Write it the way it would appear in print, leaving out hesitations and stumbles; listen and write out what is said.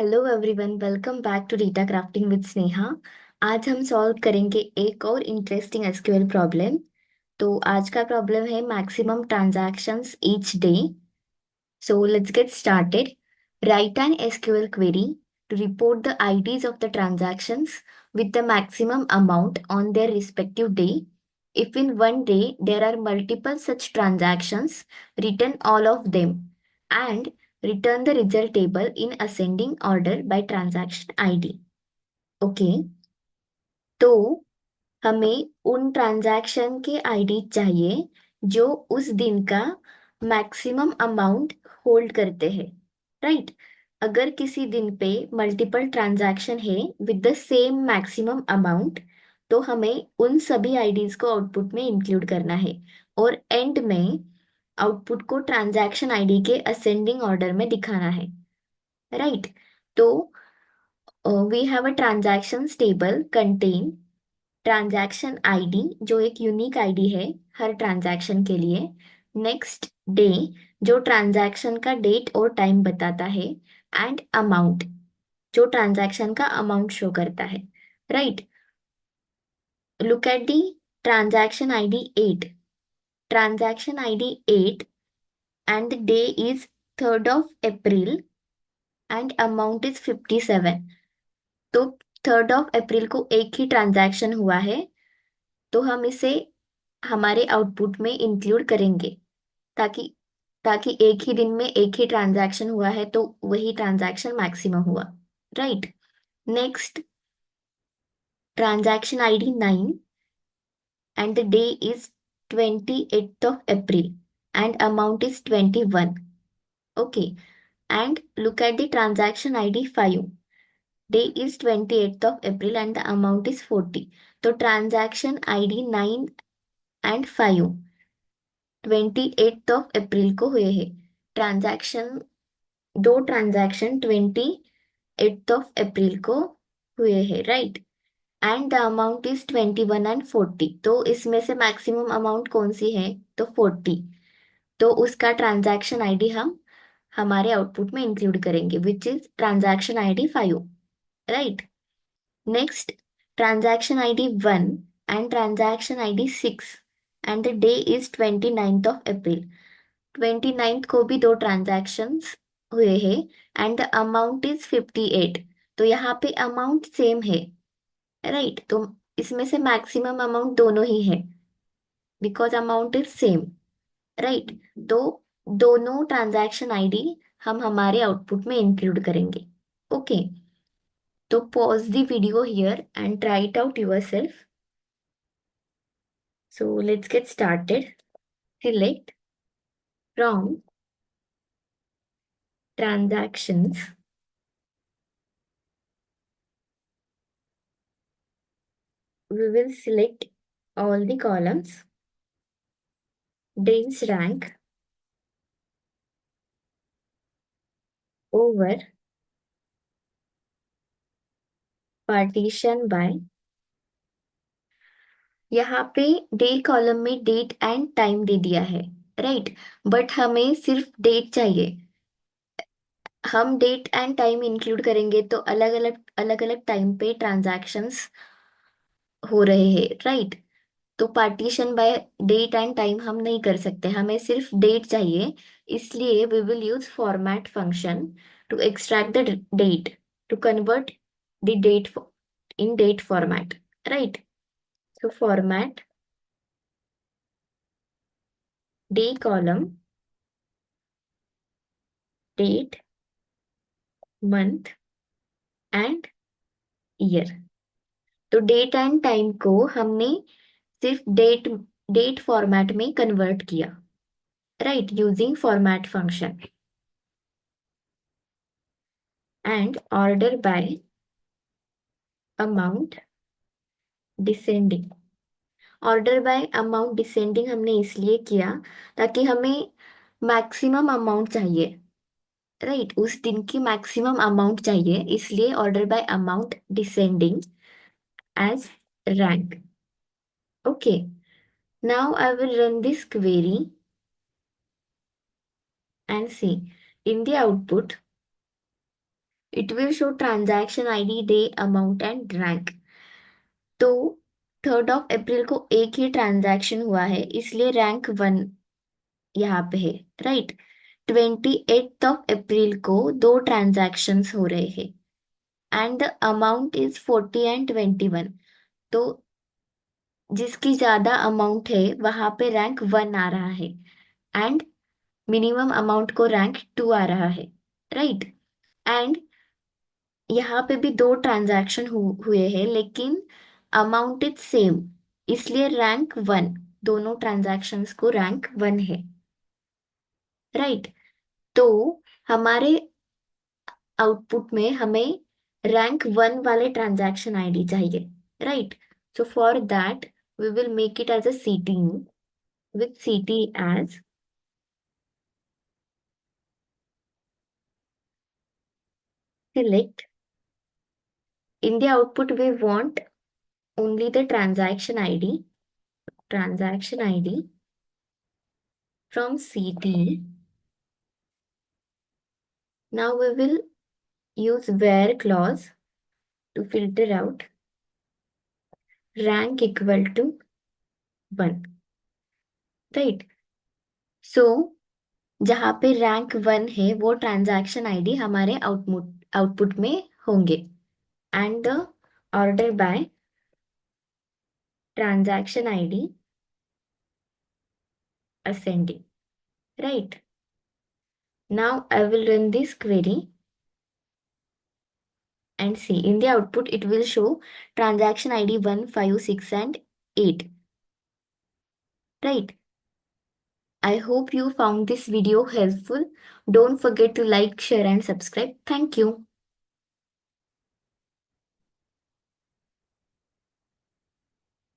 Hello everyone, welcome back to data crafting with Sneha. आज हम solve करेंगे एक और इंटरेस्टिंग एसक्यूएल प्रॉब्लम। तो आज का प्रॉब्लम है maximum transactions each day. So let's get started. Write an SQL query to report the IDs of the transactions with the maximum amount on their respective day. If in one day there are multiple such transactions, return all of them and return the result table in ascending order by transaction ID. Okay, तो हमें उन transaction के ID चाहिए जो उस दिन का maximum amount hold करते हैं। राइट, अगर किसी दिन पे मल्टीपल ट्रांजैक्शन है with the same maximum amount, तो हमें उन सभी आईडीज को आउटपुट में इंक्लूड करना है और एंड में आउटपुट को ट्रांजैक्शन आईडी के असेंडिंग ऑर्डर में दिखाना है। राइट, तो we have a transactions table contain transaction ID जो एक यूनिक आईडी है हर ट्रांजैक्शन के लिए। नेक्स्ट डे जो ट्रांजैक्शन का डेट और टाइम बताता है। एंड अमाउंट जो ट्रांजैक्शन का अमाउंट शो करता है। Right, look at the transaction ID 8। Transaction ID 8 and the day is 3rd of April and amount is 57। तो 3rd of April को एक ही ट्रांजैक्शन हुआ है, तो हम इसे हमारे आउटपुट में इंक्लूड करेंगे ताकि ताकि एक ही दिन में एक ही ट्रांजैक्शन हुआ है तो वही ट्रांजैक्शन मैक्सिमम हुआ। Right, next transaction ID 9 and the day is 28th of April and amount is 21। Okay, and look at the transaction ID 5। Day is 28th of April and the amount is 40। तो transaction ID 9 and 5 28th of April को हुए हैं। Transaction दो transaction 28th of April को हुए हैं। Right, and the amount is 21 and 40। तो इसमें से मैक्सिमम अमाउंट कौन सी है? तो 40। तो उसका ट्रांजैक्शन आईडी हम हमारे आउटपुट में इंक्लूड करेंगे which is transaction ID 5। Right, next transaction ID 1 and transaction ID 6 and the day is 29th of April। 29th को भी दो ट्रांजैक्शंस हुए हैं एंड द अमाउंट इज 58। तो यहाँ पे अमाउंट सेम है। राइट, तो इसमें से मैक्सिमम अमाउंट दोनों ही है because amount is same. Right, तो दोनों ट्रांजैक्शन आईडी हम हमारे आउटपुट में इंक्लूड करेंगे। ओके, तो pause the video here and try it out yourself. So let's get started. Select from transactions, we will select all the columns, days rank over partition by। यहाँ पे day column में date and time दे दिया है। Right, but हमें सिर्फ date चाहिए। हम date and time include करेंगे तो अलग अलग टाइम पे ट्रांजैक्शंस हो रहे हैं। राइट, तो partition by date and time हम नहीं कर सकते, हमें सिर्फ डेट चाहिए। इसलिए we will use format function to extract the date, to convert the date in date format. Right, so format day column, date, month and year। तो date and time को हमने सिर्फ डेट फॉर्मेट में convert किया। Right, using format function and order by amount descending. Order by amount descending हमने इसलिए किया ताकि हमें मैक्सिमम अमाउंट चाहिए। राइट, उस दिन की मैक्सिमम अमाउंट चाहिए, इसलिए order by amount descending as rank. Okay, now I will run this query and see in the output It will show transaction ID, day, amount and rank. तो 3rd of April को एक ही transaction हुआ है, इसलिए rank 1 यहाँ पे है, right. 28th of April को दो ट्रांजैक्शंस हो रहे हैं and the amount is 40 and 21। तो जिसकी ज्यादा अमाउंट है वहां पे रैंक 1 आ रहा है एंड मिनिमम अमाउंट को रैंक 2 आ रहा है, राइट। एंड यहाँ पे भी दो ट्रांजैक्शन हुए हैं लेकिन अमाउंट इज सेम, इसलिए रैंक 1, दोनों ट्रांजैक्शंस को रैंक 1 है, राइट। तो हमारे आउटपुट में हमें रैंक 1 वाले ट्रांजैक्शन आईडी चाहिए, right. So for that we will make it as a CT with CT as select. In the output, we want only the transaction ID from CT. Now we will use where clause to filter out rank equal to 1, right? So जहाँ पे rank 1 है वो transaction ID हमारे output में होंगे and the order by transaction ID ascending, right? Now I will run this query and see in the output it will show transaction ID 1, 5, 6 and 8, right? I hope you found this video helpful. Don't forget to like, share and subscribe. Thank you.